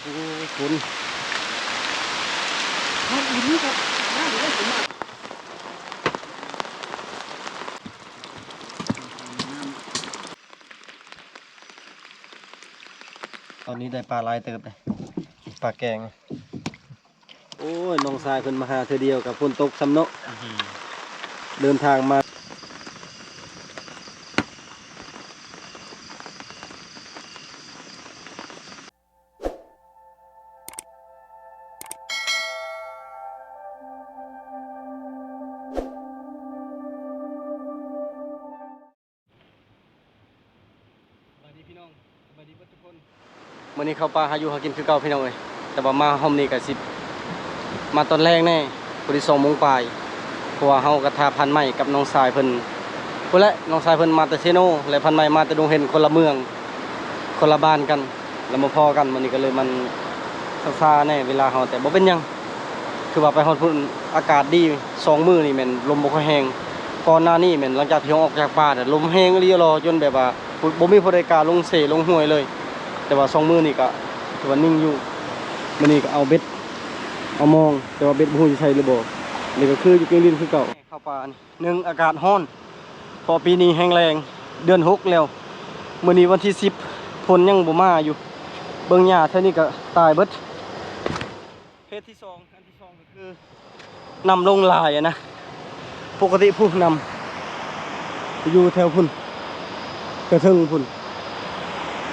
คุณมันอีนี่ครับน่าจะได้ผมอ่ะตอนนี้ได้ปลาลายเติบเลยปลาแกงโอ้ยน้องชายเพิ่นมาหาเธอเดียวกับฝนตกซ้ำเนาะเดินทางมาวันนี้เขาปลาหาอยู่หากินคือเก่าพี่น้องเลยแต่ว่ามาห้องนี้กับ10มาตอนแรกแน่พอดี2 โมงปลายเพราะว่าเฮากระทาพันไม้กับน้องชายเพิ่นพุ่นแหละน้องชายเพิ่นมาแต่เชโนและพันไม้มาแต่ดงเห็นคนละเมืองคนละบ้านกันแล้วมาพอกันวันนี้ก็เลยมันซาๆแน่เวลาเฮาแต่บ่เป็นหยังคือว่าไปฮอดพุ่นอากาศดี2 มื้อนี่แม่นลมบ่ค่อยแรงก่อนหน้านี้แม่นหลังจากที่เฮาออกจากป่าน่ะลมแรงอีหลีรอจนแบบว่าบ่มีผู้ใดกล้าลงเสลงห้วยเลยแต่ว่า2 มื้อนี่ก็ถือว่านิ่งอยู่มื้อนี้ก็เอาเบ็ดเอามองแต่ว่าเบ็ดบ่ฮู้สิใช้หรือบ่นี่ก็คืออยู่เกงดินคือเก่าเข้าป่านี่1อากาศร้อนพอปีนี้แห้งแรงเดือน6แล้วมื้อนี้วันที่10ฝนยังบ่มาอยู่เบิ่งหญ้าเท่านี้ก็ตายเบิดเพศที่2อันที่2ก็คือนำลงลายอะนะปกติผู้นำอยู่แถวพุ่นกระเทิงพุ่น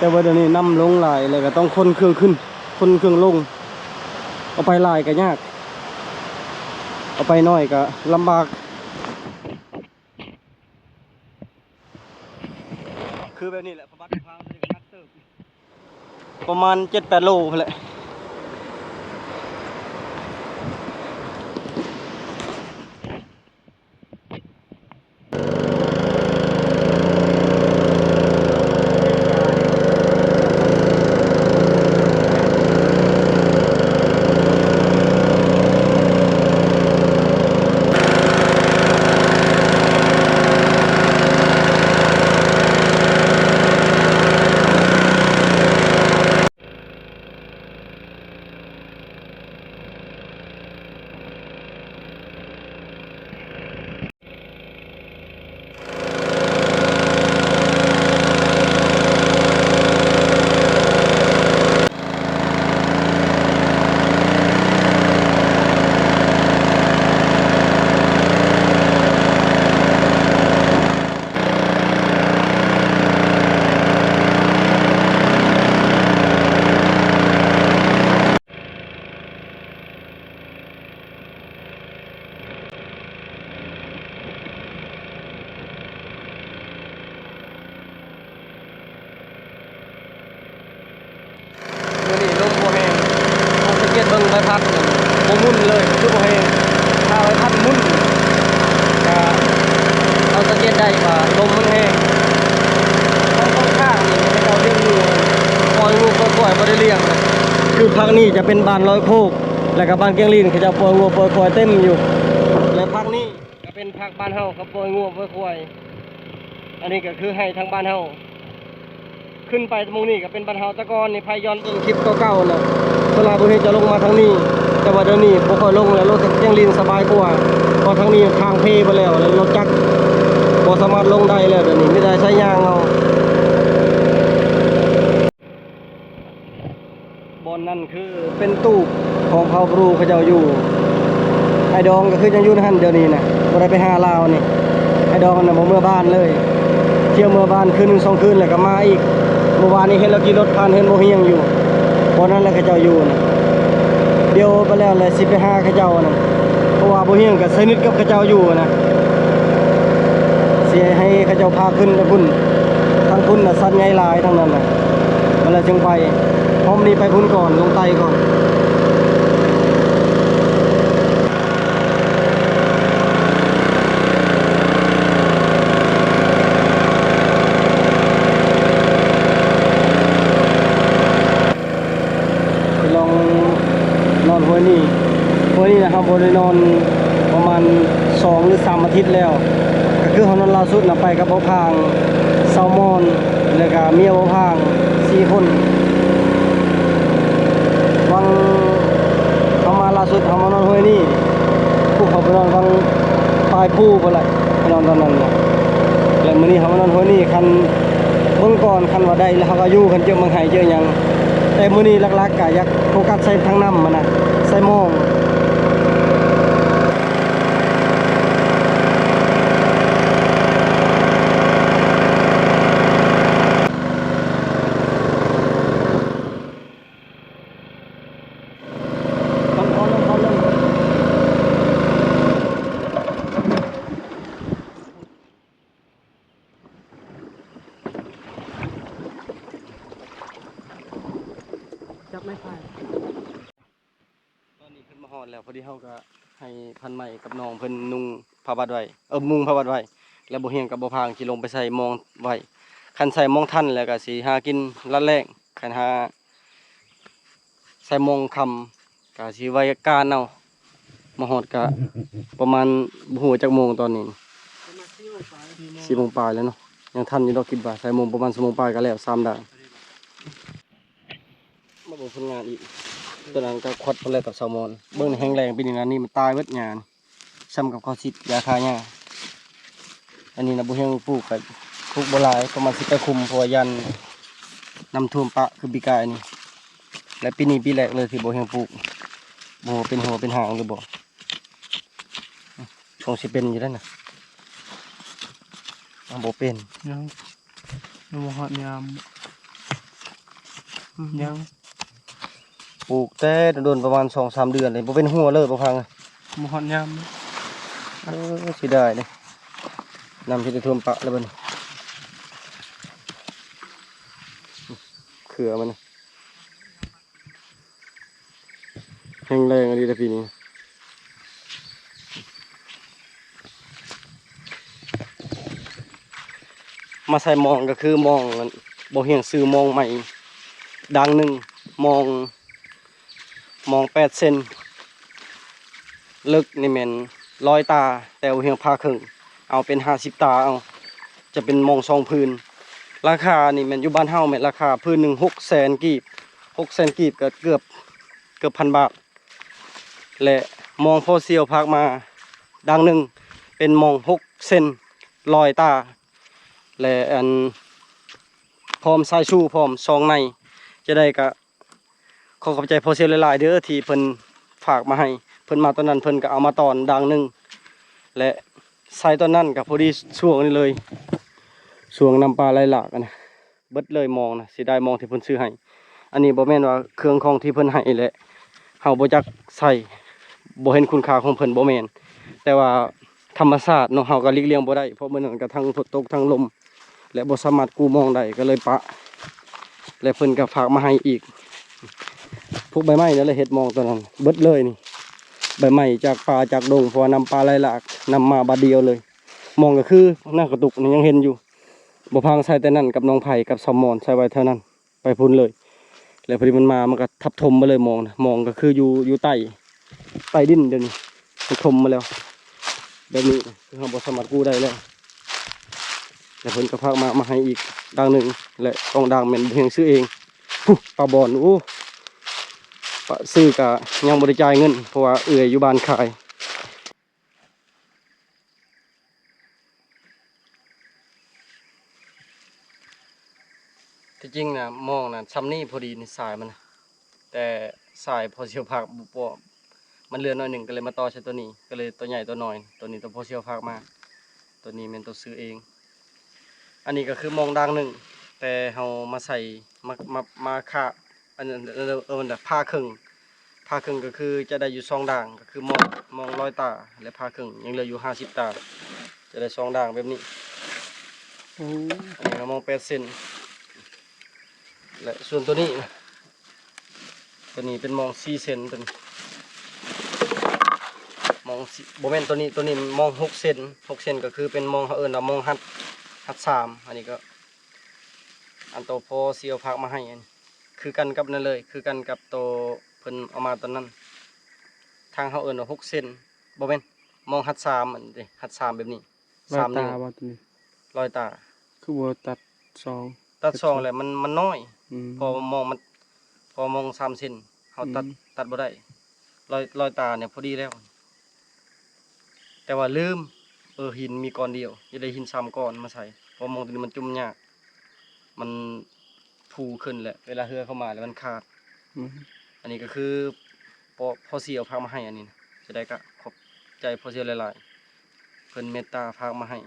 แต่ว่าเดี๋ยวนี้นำลงลายเลยก็ต้องคนเครื่องขึ้นคนเครื่องลงเอาไปลายก็ยากเอาไปน้อยก็ลำบากคือแบบนี้แหละประมาณประมาณ 7-8 โลแหละเบิ่งใบพัดโมมุ่นเลยคือโมเฮงถ้าใบพัดมุ่นจะเราจะเก็ตได้ว่าลมมันแห้งต้องข้างนี่ให้เราเลี้ยงงูปล่อยงูปล่อยไม่ได้เลี้ยงคือพักนี้จะเป็นบ้านร้อยโคกแล้วก็บ้านเกียงลินเขาจะปล่อยงูปล่อยเต็มอยู่และพักนี้ก็เป็นพักบ้านเฮาเขาปล่อยงูปล่อยอันนี้ก็คือให้ทางบ้านเฮาขึ้นไปตรงนี้ก็เป็นบ้านเฮาตะกอนนี่พายย้อนต้นคลิปเก่าๆน่ะเวลาพวกนี้จะลงมาทางนี้แต่ว่าเดี๋ยวนี้บ่ค่อยลงแล้วรถยังลินสบายกว่าเพราะทางนี้ทางเพไปแล้วแล้วรถจักรบ่สามารถลงได้แล้วเดี๋ยวนี้ไม่ได้ใช้ยางเอาบอนนั่นคือเป็นตู้ของเผาบรูเขาเจ้าอยู่ไอ้ดองก็คือยังอยู่นั่นเดี๋ยวนี้นะบ่ได้ไปหาลาวนี่ไอ้ดองน่ะบ่เมื่อบ้านเลยเที่ยวเมื่อบ้านคืนนึง2 คืนแล้วก็มาอีกเมื่อวานนี้เห็นเราขี่รถผ่านเห็นโมเฮียงอยู่บอนนั้นแหละเขาเจ้าอยู่นะเดี๋ยวไปแล้วเลยสิไปหาเขาเจ้านะเพราะว่าโมเฮียงกับสนิทกับเขาเจ้าอยู่นะเสียให้เขาเจ้าพาขึ้นไปพุ่นทางพุ่นน่ะสั้นใหญ่หลายทั้งนั้นน่ะมันเลยจึงไปพร้อมนี้ไปพุ่นก่อนลงไตก่อนนอนหัวนี่นะครับบริโนอนประมาณ2 หรือ 3 อาทิตย์แล้วก็คือเขานอนล่าสุดนะไปกับบ่พางแซลมอนแล้วก็เมียบ่พาง4 คน ฟังเขามาล่าสุดเขามานอนห้วยนี่ผู้เขาไปนอนฟังปลายผู้ไปเลยไปนอนตอนนั้นนะแล้วมื้อนี้เขามานอนห้วยนี่คันเบิ่งก่อนคันว่าได้แล้วเขาก็อยู่คันเจอเมืองไห้เจอหยังแต่มื้อนี้หลักๆก็อยากโฟกัสใส่ทางน้ำมันนะใส่หม้องจับไม่ค่อยตอนนี้ขึ้นมาฮอดแล้วพอดีเฮาก็ให้พันใหม่กับน้องเพิ่นนุ่งผ้าบัดไว้มุงผ้าบัดไว้แล้วบ่เฮียงกับบ่พางสิลงไปใส่หมองไว้คันใส่หมองทันแล้วก็สิหากินละแรงคันหาใส่หมองค่ำก็สิไว้การเอามาฮอดก็ประมาณบ่ฮู้จักโมงตอนนี้4โมงปลายแล้วเนาะยังทันอยู่ดอกคิดว่าใส่หมองประมาณชั่วโมงปลายก็แล้ว3ด่านมาเบิ่งผลงานอีกตัวนั้นก็ควัดไปเลยกับแซลมอนเบิ่งแห้งแรงปีนี้นะนี่มันตายเบิดหญ้าซ้ำกับข้าวสิบยาฆ่าหญ้าอันนี้นะบ่เฮียงปลูกก็ปลูกบ่หลายประมาณ10 ไปคุมเพราะว่ายันน้ำท่วมปะคือปีกายนี่และปีนี้ปีแรกเลยที่บ่เฮียงปลูกบ่เป็นหัวเป็นหางหรือบ่คงสิเป็นอยู่แล้วน่ะบ่เป็นยังบ่ฮอดยามยังปลูกแต่โดนประมาณ 2-3 เดือนเลยบ่เป็นหัวเลยบ่พังบ่ฮอดยามสิได้เด้น้ำสิได้ท่วมปะแล้วบัดนี้เขือมันแห้งแรงอะไรแต่ปีนี้มาใส่มองก็คือมองบ่เฮียงซื้อมองใหม่ดังหนึ่งมอง8 เซนลึกนี่แม่น100 ตาแต่บ่เฮียงพาครึ่งเอาเป็น50 ตาเอาจะเป็นมอง2 พื้นราคานี่แม่นอยู่บ้านเฮาแม่นราคาพื้นหนึ่ง600,000 กีบ600,000 กีบก็เกือบ1,000 บาทและมองโฟเซียลพากมาดังหนึ่งเป็นมอง6 เซน100 ตาและอันพร้อมสายชูพร้อมซองในจะได้ก็ขอขอบใจโฟเซียลหลายๆเด้อที่เพิ่นฝากมาให้เพิ่นมาตอนนั้นเพิ่นก็เอามาตอนดังหนึ่งและใส่ตอนนั้นกับพอดีช่วงนี้เลยช่วงน้ำปลาไหลหลากนะเบิดเลยมองนะสิได้มองที่เพิ่นซื้อให้อันนี้บ่แม่นว่าเครื่องของที่เพิ่นให้แหละเฮาบ่จักใส่บ่เห็นคุณค่าของเพิ่นบ่แม่นแต่ว่าธรรมชาติเนาะเฮาก็หลีกเลี่ยงบ่ได้เพราะมื้อนั้นก็ทั้งฝนตกทั้งลมและบ่สามารถกู้มองได้ก็เลยปะและเพิ่นก็ฝากมาให้อีกพวกใบไม้นั่นแหละเฮ็ดมองตัวนั้นเบิดเลยนี่ใบไม้จากป่าจากดงเพราะนำปลาไหลหลากนำมาบาดเดียวเลยมองก็คือหน้ากระตุกนี่ยังเห็นอยู่บ่พังใส่แต่นั่นกับน้องไผ่กับซอมมอนใส่ไว้เท่านั้นไปพุ่นเลยแล้วพอดีมันมามันก็ทับถมมาเลยมองนะมองก็คืออยู่ใต้ดินเดี๋ยวนี้มันถมมาแล้วแบบนี้คือเราบ่สามารถกู้ได้แล้วแต่เพิ่นก็พากมาให้อีกดังหนึ่งและกองดังแม่นเพียงซื้อเองปลาบอนโอ้ปลาซื้อกะยังบ่ได้จ่ายเงินเพราะว่าเอื้อยอยู่บ้านขายที่จริงนะมองนะซ้ำนี่พอดีนี่สายมันนะแต่สายพอเชียวผักบุปมันเลือนน้อยหนึ่งก็เลยมาต่อใช้ตัวนี้ก็เลยตัวใหญ่ตัวน้อยตัวนี้ตัวพอเชียวผักมาตัวนี้เป็นตัวซื้อเองอันนี้ก็คือมองดังหนึ่งแต่เรามาใส่มาค่าอันนั้นแบบผ้าครึ่งก็คือจะได้อยู่2 ด่างก็คือมอง100 ตาและผ้าครึ่งยังเหลืออยู่50 ตาจะได้2 ด่างแบบนี้อันนี้เรามอง8 เซนและส่วนตัวนี้เป็นมอง4 เซนตัวนี้มองโบเมนตัวนี้มอง6 เซนก็คือเป็นมองเอิญเรามองฮัด3อันนี้ก็อันโตพอเซียวพักมาให้อันคือกันกับนั่นเลยคือกันกับโตเพิ่นเอามาตอนนั้นทางเขาเอิญว่า6 เซนโบเมนมองฮัด3อันนี้ฮัด3แบบนี้3 นิ้ว100 ตาคือบ่ตัด2แหละมันน้อยพอมอง3 เซนเฮ าตัดบ่ได้รอยตาเนี่ยพอดีแล้ว แต่ว่าลืมหินมีก้อนเดียวจะได้หิน3ก้อนมาใส่เพราะมองตัวนี้มันจุ่มยากมันฟูขึ้นแหละเวลาเรือเข้ามาแล้วมันขาด อืม อันนี้ก็คือพอเสียวพากมาให้อันนี้นะจะได้ก็ขอบใจพอเสียวหลายๆเพิ่นเมตตาพากมาให้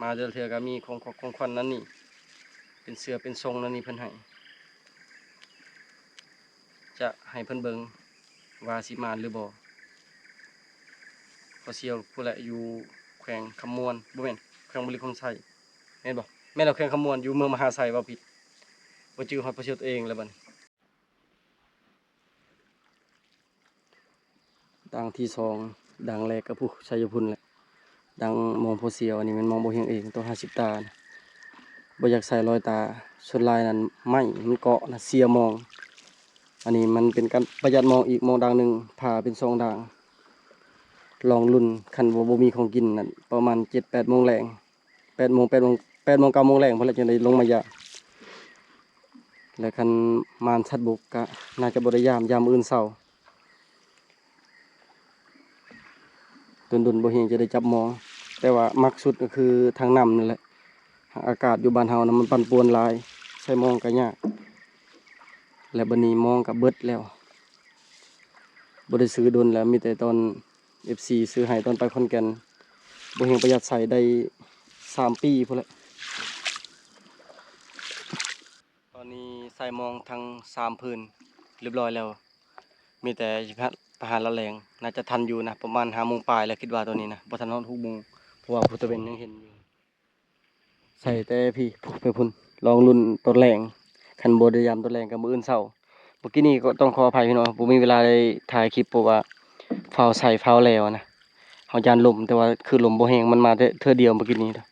มาเดือนเทื่อก็มีของขวัญนั้นนี่เป็นเสื้อเป็นทรงนั้นนี่เพิ่นให้จะให้เพิ่นเบิ่งว่าสิมานหรือบ่พอเสียวผู้แหละอยู่แขวงคำมวนบ่แม่นแขวงบุรีคงไสแม่นบ่แม่นเราแขวงคำมวนอยู่เมืองมหาไสบ่ผิดบ่จื้อฮอดพอเสียวตัวเองแล้วบัดนี้ดังที่สองดังแรกก็ผู้ชัยพุ่นแหละ ดังมองโพเสียวอันนี้มันมองบ่เห็นเองต้อง50ตานะบ่อยากใส่รอยตาส่วนลายนั้นไหม้มันเกาะนะเสียมองอันนี้มันเป็นการประหยัดมองอีกมองดังหนึงผ่าเป็น2ด่างลองลุ่นคันบ่มีของกินนั่นประมาณ 7-8 โมงแลง8โมง8โมง8โมง9โมงแลงเพิ่นละจังได้ลงมายามและคันมานชัดบุกก็น่าจะบ่ได้ยามอื่นเช้าดุนๆบ่เฮงจะได้จับมองแต่ว่ามักสุดก็คือทางน้ำนั่นแหละ อากาศอยู่บ้านเฮานะมันปั่นป่วนหลายใช้มองก็ยากและบัดนี้มองก็เบิดแล้วบ่ได้ซื้อดนแล้วมีแต่ตอน FC ซื้อให้ตอนไปขอนแก่นบ่เฮงประหยัดใส่ได้3 ปีพุ่นแหละตอนนี้ใส่มองทั้ง3พื้นเรียบร้อยแล้วมีแต่สิไปหาละแรงน่าจะทันอยู่นะประมาณ5โมงปลายแล้วคิดว่าตัวนี้นะบ่ทันฮอด6โมงเพราะว่าพุทธเวนยังเห็นอยู่ใส่แต่พี่ไปพุ่นลองรุ่นตอนแรงคันบ่ได้ยามตอนแรงก็มื้ออื่นเช้า เมื่อกี้นี้ก็ต้องขออภัยพี่น้องผมมีเวลาได้ถ่ายคลิปเพราะว่าฟ้าวใส่ฟ้าวแล้วนะเฮายันลมแต่ว่าคือลมบ่แห้งมันมาแต่เทื่อเดียวเมื่อกี้นี้นะ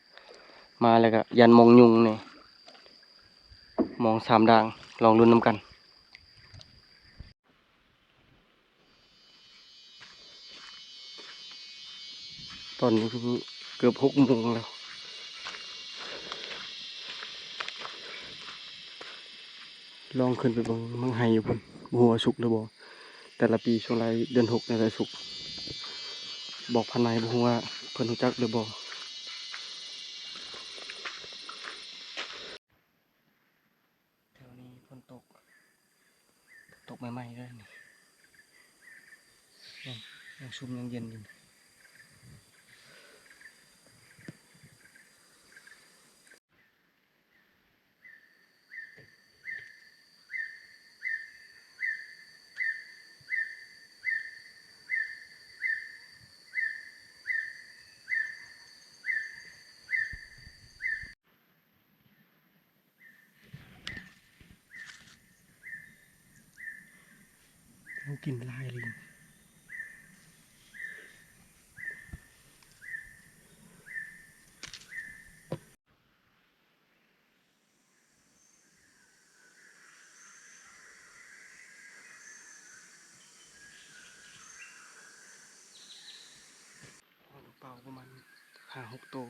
มาแล้วก็ยันมองยุงนี่มอง3ด่างลองลุ้นนํกันตอนนี้เกือบ6 โมงแล้วลองขึ้นไปเบิ่งมังไห้อยู่พุ่นบ่ฮู้ว่าสุกหรือบ่แต่ละปีช่วงไรเดือน6นี่แหละสุกบอกภายในบ่ฮู้ว่าเพิ่นรู้จักหรือบ่แถวนี้ฝนตกใหม่ๆเลยนี่ยังชุ่มยังเย็นอยู่ยังกินลายลิงเป่าประมาณ5-6 ตัว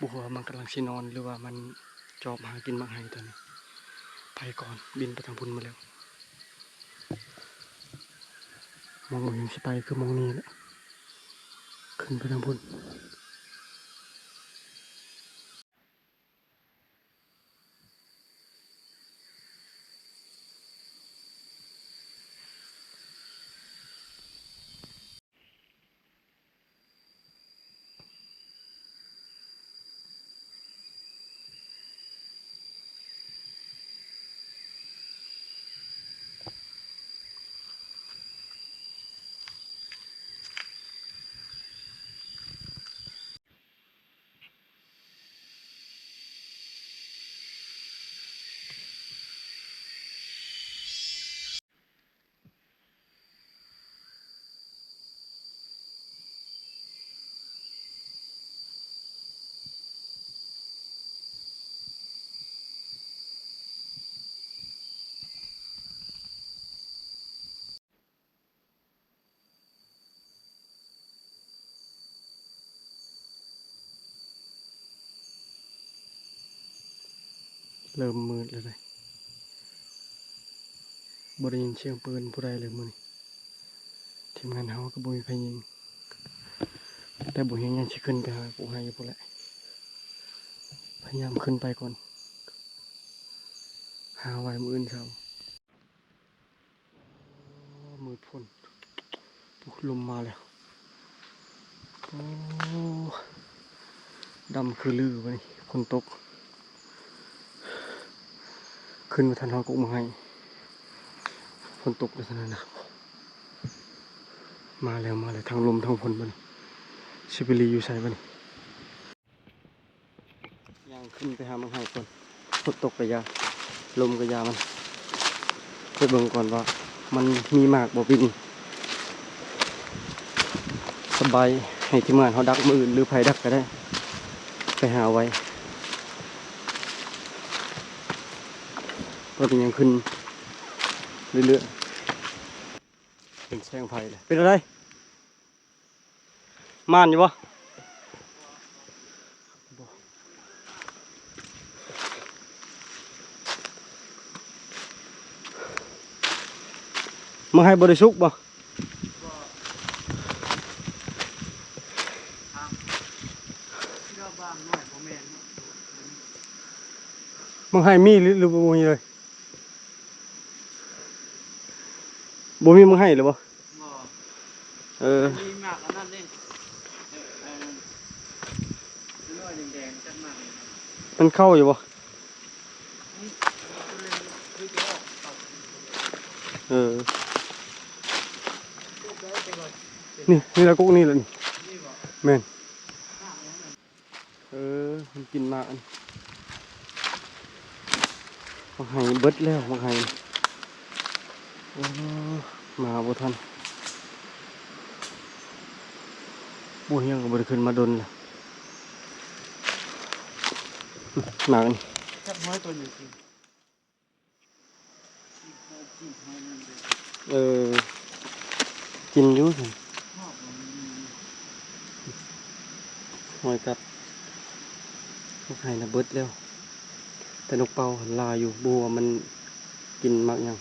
บัวามันกำลังชินอนหรือว่ามันจอบหากินมังไห้ตอนนี้ไปก่อนบินไปทางพุ่นมาแล้วมองเห็นสิไปคือมองนี้แหละขึ้นไปทางพุ่นเริ่มมืดแล้วเลย บ่ได้ยินเสียงปืนผู้ใดเลยมื้อนี้ทีมงานเฮาก็บ่มีไผยิงแต่บ่เห็นหยังสิขึ้นไปหาผู้ให้อยู่พุ่นแหละพยายามขึ้นไปก่อนหาไว้มื้ออื่นเช้ามืดพ้นลมมาแล้วโอ้ดำคือลือวะนี่คนตกขึ้นมาทันเฮากุกมาให้คนตกเลยเท่านั้นนะมาแล้วทางลมทางฝนมันชิบิลีอยู่ใส่มันย่างขึ้นไปหามังไห้ก่อนฝนตกกระยาลมกระยามันไปเบิ่งก่อนว่ามันมีมากบ่ปีนี้สบายให้ทีมงานเขาดักมืออื่นหรือไผดักก็ได้ไปหาไว้ก็เป็นยังขึ้นเรื่อยๆเป็นแสงไฟเลยเป็นอะไรม่านอยู่ปะมึงให้บริสุทธิ์ปะมึงให้มีหรือบ่มีเลยบ่มีมึงให้หรือบ่เออมีมากอันนั้นเด้แดงๆจังมากมันเข้าอยู่บ่เออนี่ละกุ๊กนี่แหละนี่แม่นเออมันกินมากอันมังไห้เบิดแล้วมังไห้มาบ่ทันบ่เฮียงก็บ่ได้ขึ้นมาดนล่ะมากันจับห้อยตัวนี้สิกินอยู่สิหอยกัดมังไห้น่ะเบิดแล้วแต่นกเป่าหันลาอยู่บัวมันกินมากยัง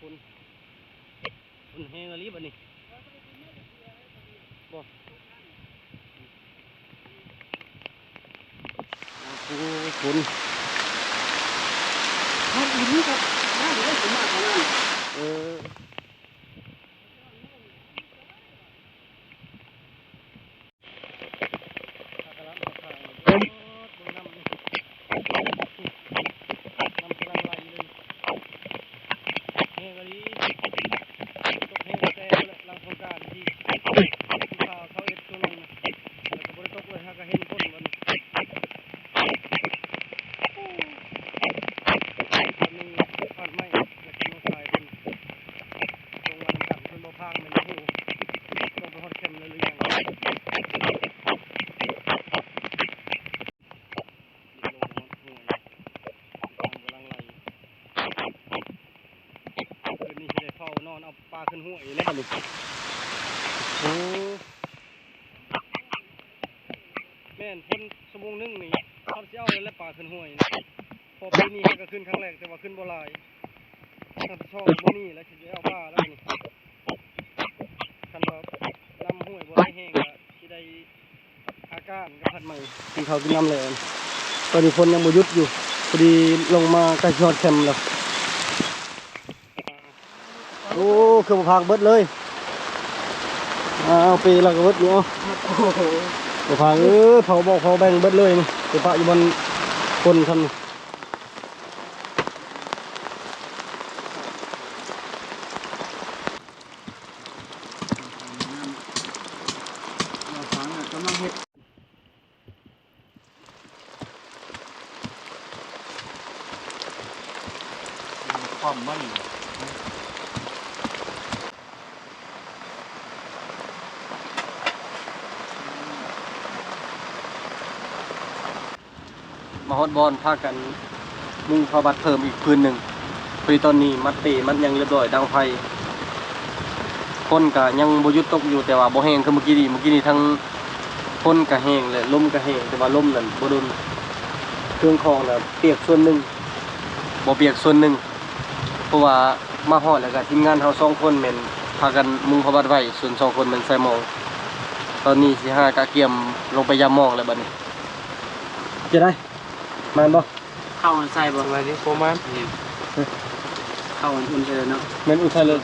คนแห้งอะไรบ้านี่บ่โอ้คนน่าดีนี่ครับน่าดีได้ผมมากขนาดเอาปลาขึ้นหัวอีกแล้วนี่โอ้แม่นพ้นสมงนึงนี่เขาจะเอาแล้วปลาขึ้นหัวอีกพอปีนี้ก็ขึ้นครั้งแรกแต่ว่าขึ้นบ่หลายถ้าช่องบ่นี่แล้วจะเอาปลาแล้วนี่คันว่าน้ำห้วยบ่ได้แห้งก็สิได้อาการกับพัดใหม่กินข้าวกินน้ำแรงตอนนี้ฝนยังบ่หยุดอยู่พอดีลงมาใกล้ยอดแคมป์แล้วโอ้เครื่องพังเบิดเลยเอาปีละก็เบิดอยู่เครื่องพังเผาบอกเผาแบ่งเบิดเลยนี่ไปปะอยู่บนคนทำนี่ความมั่นมาฮอดบอลพากันมุ่งพาบัดเพิ่มอีกพื้นหนึ่งพอดีตอนนี้มัดตีมันยังเรียบร้อยดังไฟคนกะยังบยุดตกอยู่แต่ว่าบ่แห้งคือเมื่อกี้นี่ทั้งคนกะแห้งเลยลมกะแห้งแต่ว่าลมนั่นบ่โดน เครื่องของน่ะเปียกส่วนหนึงบ่เปียกส่วนหนึงเพราะว่ามาฮอดแล้วก็ทีมงานเฮา2คนแม่นพากันมุงพระบัดไว้ส่วน2คนแม่นใส่หมองตอนนี้สิหากะเกียมลงไปยามหมองแล้วบัดนี้จะได้มานบ่ เข้ามันใส่บ่ สวัสดีประมาณ เข้ามันอุ่นเลยเนาะ แม่นอุทัยเลย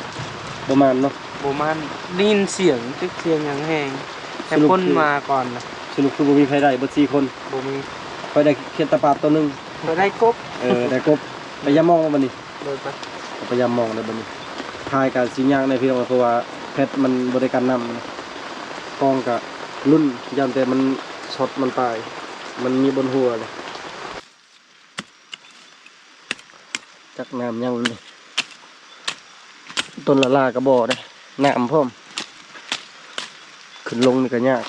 บ่มานเนาะ ประมาณได้ยินเสียงตึกเสียงอย่างแห้งแต่ สรุป คน คือ มาก่อนนะ สรุปคือบ่มีไผได้เบิด4คน บ่มี ไปได้เขียดตะปาดตัวหนึง ก็ได้กบ ได้กบไปยามหมองบัดนี้ โดยไป พยายามมองเลยบัดนี้ทายกับสิญญางในพี่น้องเพราะว่าเพชรมันบริการนำนะกล้องกับรุ่นยันแต่มันช็อตมันตายมันมีบนหัวเลยจักน้ำยังเลยต้นละลากระบอกเลยน้ำพร้อมขึ้นลงนี่ก็ยาก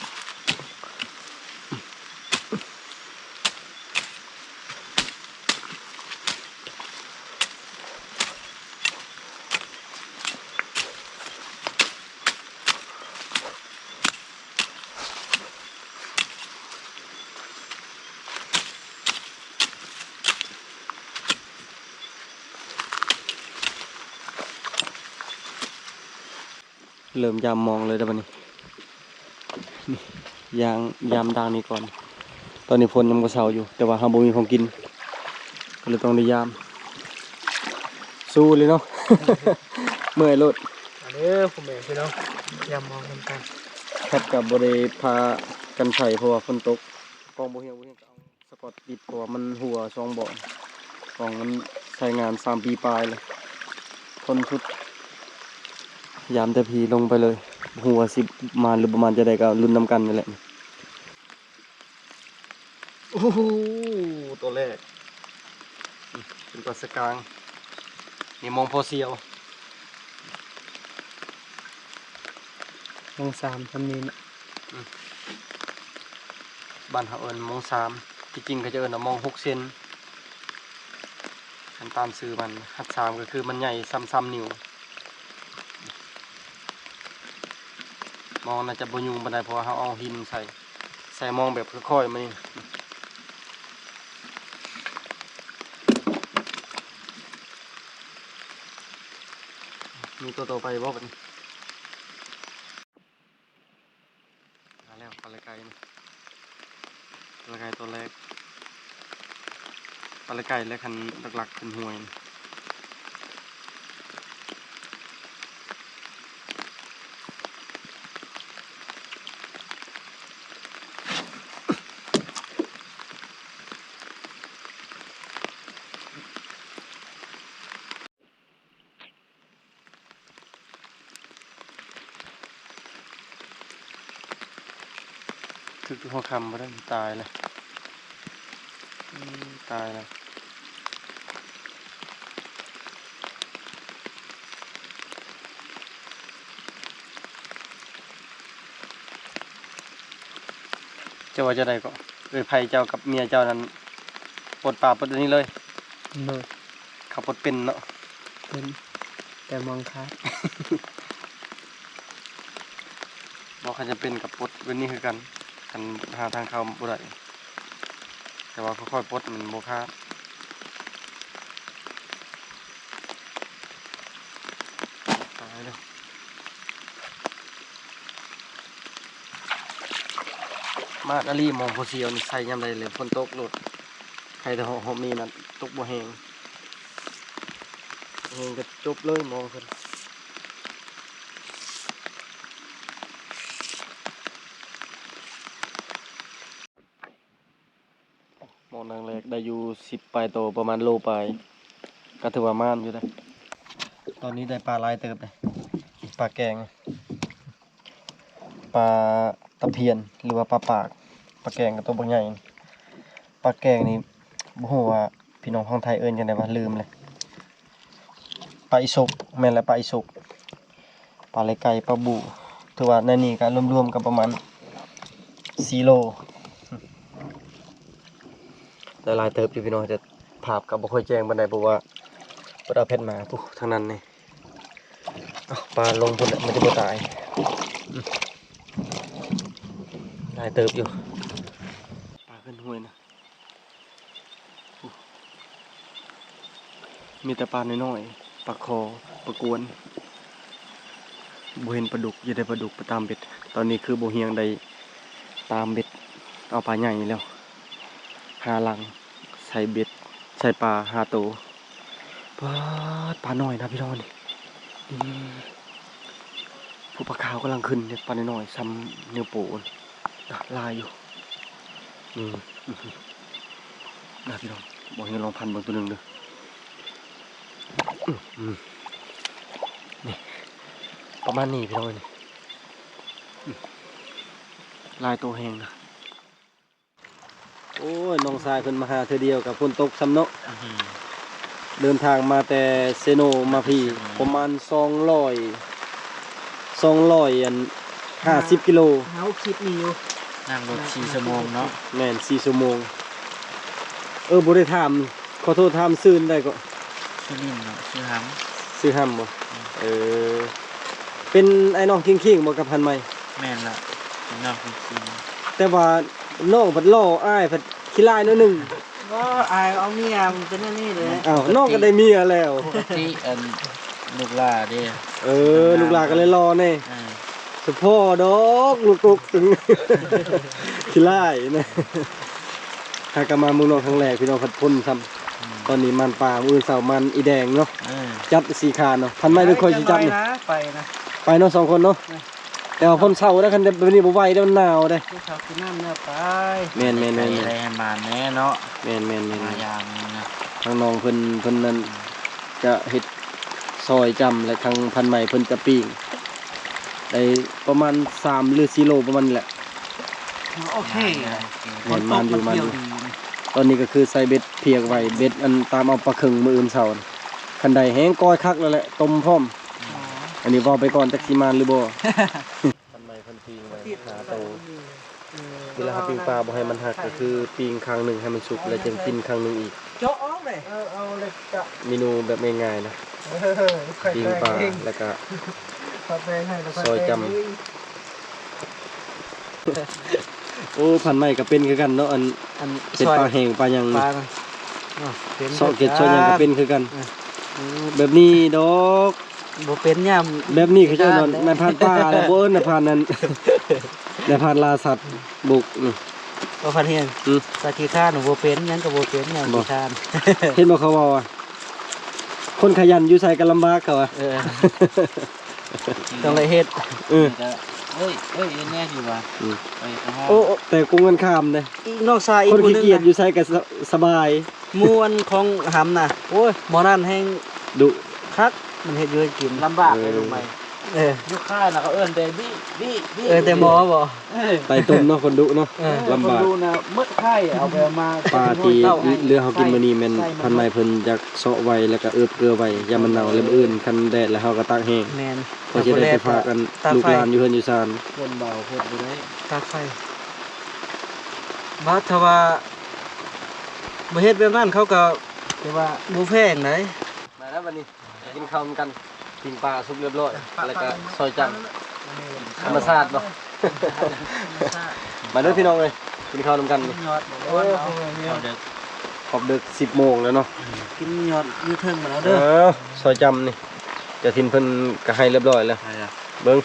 เริ่มยามมองเลยแล้วบัดนี้นี่ยามดังนี้ก่อน ตอนนี้ฝนยังบ่เซาอยู่ แต่ว่าเราบ่มีของกินก็เลยต้องได้ยามสู้เลยเนาะ เมื่อยโลด อันนี้ผมเองพี่น้องยามมองกัน แพทย์กับบริพากันใส่เพราะว่าฝนตกกองบ่เฮียงก็เอาสกอตปิดเพราะว่ามันหัวซองบ่อกองมันใช้งาน3 ปีปลายเลยทนสุดยามแต่พีลงไปเลยหัวสิมาหรือประมาณจะได้ก็รุ่นน้ำกันนี่แหละโอ้โหตัวแรกเป็นปลาสกางนี่มองพอเสียว มองสามทำนี้นะ บ้านเขาเอิญมอง3ที่จริงก็จะเอิญมอง6 เซนขั้นตามซื้อมันหัด3ก็คือมันใหญ่ซ้ำๆนิ้วมองน่าจะบยุงบันไดเพราะว่าเขาเอาหินใส่มองแบบค่อยๆมานี่มีตัวต่อไปบ่เป็นมาแล้วปลาไหลไก่นี่ปลาไหลไก่ตัวแรกปลาไหลไก่และคันหลักๆเป็นห่วยนี่ถึกหัวคำมาได้ตายเลยตายเลยเจ้าว่าจะได้ก็ไผ่เจ้ากับเมียเจ้านั้นปลดปลาปลดอันนี้เลย โดย ขับปลดเป็นเนาะ เป็นแต่มองคัด บอกเขาจะเป็นกับปลดเว้นนี่คือกันหาทางเข้าบ่ได้แต่ว่าค่อยๆปลดมันโบคาดตายเลยมาดอาลีมองโพเซียวนี่ใส่ยามใดเลยฝนตกหลุดใครแต่หอมนี่นะตกบ่แหงแหงก็จบเลยมองเพิ่นมองนางแรกได้อยู่10 ปลายโตประมาณโลปลายก็ถือว่ามานอยู่ได้ตอนนี้ได้ปลาหลายเติบเลยปลาแกงปลาตะเพียนหรือว่าปลาปากปลาแกงกับตัวบางใหญ่ปลาแกงนี่บ่ฮู้ว่าพี่น้องของไทยเอิ้นจังได๋ว่าลืมเลยปลาอิสกแม่นแล้วปลาอิสกปลาไหลไก่ปลาบูถือว่าในนี้ก็รวมๆกันประมาณ4 โลได้หลายเติบอยู่พี่น้องจะภาพก็บ่ค่อยแจ้งปานใดเพราะว่าบ่ได้เอาเพชรมาปุ๊ทางนั้นนี่ปลาลงพุ่นน่ะมันจะบ่ตายหลายเติบอยู่ปลาขึ้นห้วยนะ มีแต่ปลาน้อยๆปลาคอปลากวนบ่เห็นปลาดุกอย่าได้ปลาดุกไปตามเบ็ดตอนนี้คือบ่เฮียงได้ตามเบ็ดเอาปลาใหญ่แล้วหาลังใส่เบ็ดใส่ปลาหาโตวปลาน้อยนะพี่น้องนี่ผู้ปลาขาวกำลังขึ้นเนี่ยปลาน้อยๆซ้ำนิ้วโป้นลายอยู่นะพี่น้องบอกให้ลองพันเบางตัวหนึ่งดูนี่ประมาณนี้พี่น้องนี่ลายตัวแหงนะโอ้ยน้องชายเพิ่นมาหาเธอเดียวกับฝนตกซ้ำเนาะเดินทางมาแต่เซโนมาพี่ประมาณ250 กิโล เฮาคลิปนี้อยู่ นั่งรถ4 ชั่วโมงเนาะ แม่น4 ชั่วโมงบ่ได้ถามขอโทษถามซื่นได้ก็ ชื่อลินเนาะชื่อห ซื้อห้ำบ่เป็นไอ้น้องคิงๆบ่กับพันใหม่ ำแม่นละเป็นน้องจริง แต่ว่าน้องเพัดล่ออ้ายเพัดขี้ลายน้อยหนึง ก็อายเอาเมียมันเป็นนี่เลย อ้าวน้องก็ได้เมียแล้ว ปกติลูกหล่าเด้ ลูกหลานก็เลยรอแน่ อ่า สุพ่อดอกลูกตุกตึง ขี้ลายนะหากนมาเมืองนอกครั้งแรกพี่น้องพัดพ่นซ้ำตอนนี้มันป่ามื้อเสาร์มันอีแดงเนาะจัดสีคานเนาะพันไม้ด้วยคอยสิจัดนี่ ไปนะ ไปเนาะ2 คนเนาะแต่ว่าพ่นเสาร์ได้คันแบบนี้บ่ไหวได้มันหนาวได้ ที่เขากินน้ำเนี่ยไป แม่น ไปอะไรให้บานแน่เนาะ แม่น มายามนะ ทางน้องเพิ่นนั้นจะเฮ็ดซอยจำและทางพันใหม่เพิ่นจะปิ้งได้ประมาณ3 หรือ 4 โลประมาณนี้แหละ โอเค แม่นมันอยู่ตอนนี้ก็คือใส่เบ็ดเพียกไว้เบ็ดอันตามเอาปลาครึ่งมื้ออื่นเช้าน่ะคันใดแห้งก้อยคักแล้วแหละต้มพร้อมอันนี้เว้าไปก่อนจักสิมานหรือบ่พันใหม่เพิ่นปิ้งไว้หาโตเวลาปิ้งปลาบ่ให้มันหักก็คือปิ้งครั้งหนึงให้มันสุกแล้วจึงปิ้งครั้งหนึงอีก เจาะออกเลยเอาเลยกะ เมนูแบบง่ายๆนะปิ้งปลาแล้วก็ ซอยจำ โอ้พันไม้ก็เป็นคือกันเนาะอันเป็นปลาแห้งปลาหยัง ป นี่ ลา ซอกเก็ดซอยหยังก็เป็นคือกัน แบบนี้ดอก บ่เป็นย่าม แบบนี้เขาเจ้านอนในพานป่าแล้วบ่เอิ้นในพานนั้น ในพานลาสัตว์บุกนี่ บ่พันเฮียนสากีข้าหนูบ่เป็นหยังก็บ่เป็นย่ามกีข้าน เห็นบ่เขาว่าคนขยันอยู่ใส่กันลำบากเขาว่า ต้องเลยเฮ็ด เฮ้ยแน่อยู่ว่ะไปห้อง โอ้แต่กูเงินข้ามเด้ อีกนอกซายอีก คน ผู้ ขี้ นึง เกียจอยู่ใส่ก็สบาย มวนของหำน่ะโอ้ยหมอนั่นแห้ง ดุ คักมันเฮ็ดอยู่ให้กิน ลำบากไปลงไป ยุค ค่ายนะเขาเอิ้นแต่บี้ แต่หมอบ่ ไต่ต้มเนาะคนดุเนาะ ลำบาก ดูนะมืดค่ายเอาไปมา ปลาที่เรือเฮากินมื้อนี้แม่นพันไม้เพิ่นจักเซาะไว้แล้วก็เอิบเกลือไว้อย่ามันเน่าแล้วมื้ออื่นคันแดดแล้วเฮาก็ตากแห้ง แม่น ก็สิได้ไปพากันลูกหลานอยู่เฮือนอยู่ซาน คนเบาคนบ่ได้ ตากไฟบ่ถ้าว่าบ่เฮ็ดแบบนั้นเขาก็แต่ว่าบ่แพงไหน มาแล้ววันนี้กินข้าวกันปิ้งปลาสุกเรียบร้อยแล้วก็ซอยจังธรรมชาติเนาะ มาเด้อพี่น้องเอ้ยกินข้าวนำกันนี่ ยอดบ่ว่าเอาเนี่ย เอาเด็ก ขอบดึก10 โมงแล้วเนาะ กินยอดอยู่เทิงมาแล้ว เอ เด้อ อซอยจำนี่จะทินเพิ่นก็ให้เรียบร้อยแล้ว ใครอ่ะ เบิ่ง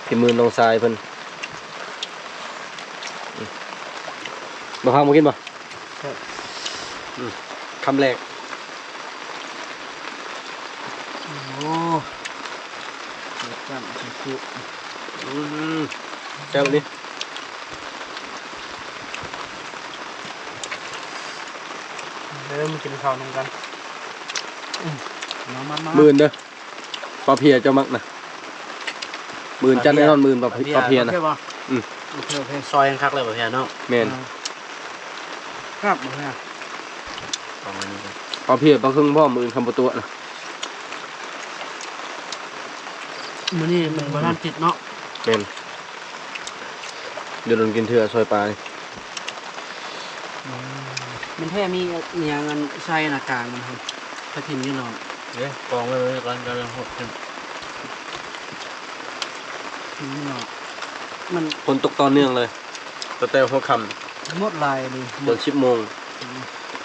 พี่มือน้องทรายเพิ่นบ่พามากินบ่คำแรก โอ้จับคุ แก้วนี้ เริ่มกินข้าวนำกันมา หมื่นเด้อปลาเพียเจ้ามักนะหมื่นจันแน่นอนหมื่นปลาเพียนะ โอเคซอยยังคักเลยบ่แพ้เนาะ แม่น ครับบ่แพ้ ประมาณนี้ ปลาเพียปลาครึ่งพ่อหมื่นคำประตูนะ มื้อนี้มันบ่ทันติดเนาะ แม่นเดี๋ยวโดนกินเถื่อซอยปลานี่ มันแท้มีอีหยังอันใส่หน้ากลางมันครับกระถิ่นอยู่เนาะ เด้กองไว้ก่อนก็เรื่องหดขึ้น นี่เนาะมัน ฝนตกต่อเนื่องเลยตั้งแต่หัวค่ หมดลายนี่ ำจน10 โมง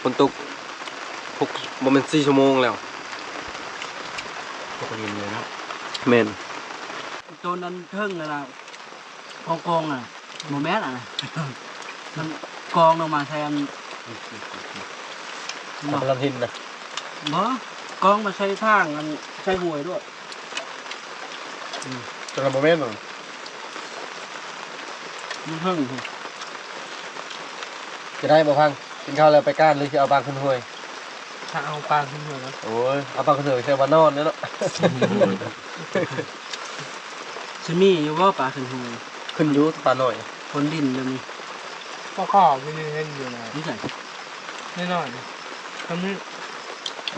ฝนตก บ่แม่น4ชั่วโมงแล้ว ตกเย็นเลยเนาะ แม่น โจนนั้นเทิงนั่นน่ะกองอ่ะบ่แม่นอ่ะ มันกองลงมาแทน บ่ลำหินนะ บ่กองมาใช้ทางอันใช้หวยด้วย จนบ่แม่นบ่ มันเทิงพุ่น จะได้บ่พังกินข้าวแล้วไปก้านหรือสิเอาบางขึ้นห้วย ถ้าเอาปลาขึ้นมาแล้ว โอ้ยเอาบางขึ้นห้วยใส่ว่านอนเนาะ สิมีอยู่บ่ปลาขึ้นหวย ขึ้นอยู่ปลาหน่อย คนดินแบบนี้ ก็ข้อไม่ได้เล่นอยู่นะ นี่ใส่ แน่นอนทำนี้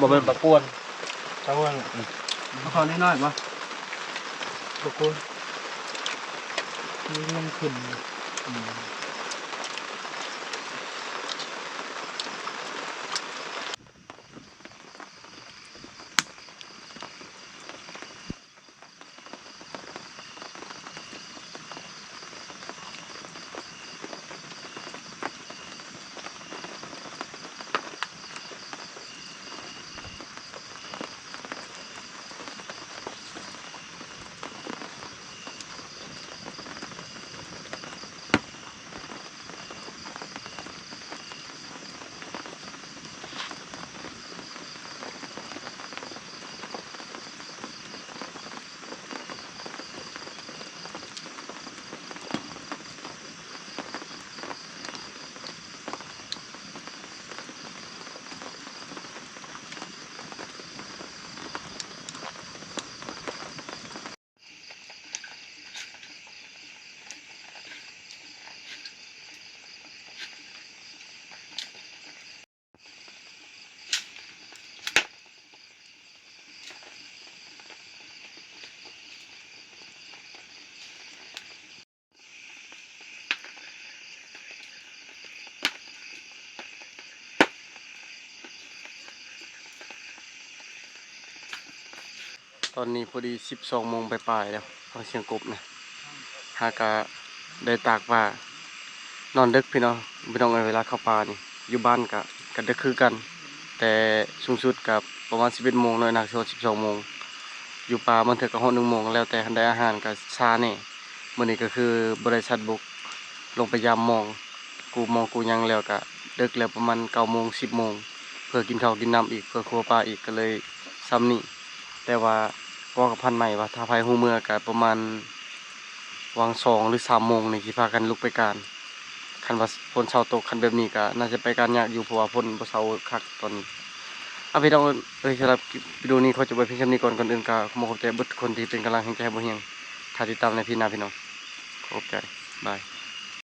บ่แม่นปลากวน ตะวันอ่ะ เอาขอน้อยๆบ่ ตะกุนนี่มันขึ้น ตอนนี้พอดี12โมงปลายๆแล้วฟังเสียงกบนะหากะได้ตากว่านอนดึกพี่น้องในเวลาเข้าป่านี่อยู่บ้านกะดึกคือกัน แต่สูงสุดกับประมาณ11โมงน้อยหนักสุด12โมงอยู่ป่ามันถึงกับฮอด1โมงแล้วแต่คันได้อาหารก็ช้าแน่มื้อนี้ก็คือบริษัทบุกลงไปยามมองกูยังแล้วก็ดึกแล้วประมาณ9โมง10โมงเพื่อกินข้าวกินน้ำอีกเพื่อครัวปลาอีกก็เลยซ้ำนี่แต่ว่าว่ากับพันใหม่ว่าถ้าภายหูเมื่อก็ประมาณวัง2หรือ3โมงนี่สิพากันลุกไปการคันว่าฝนเช้าตกคันแบบนี้ก็น่าจะไปการยากอยู่เพราะว่าฝนบ่เช้าคักตอนนี้เอาพี่น้องสำหรับวิดีโอนี้ขอจบไว้เพียงเท่านี้ก่อนอื่นก็ขอขอบใจเบิดทุกคนที่เป็นกำลังแห่งใจให้บ่เฮียงถ้าติดตามในพี่น้าพี่น้องขอบใจบาย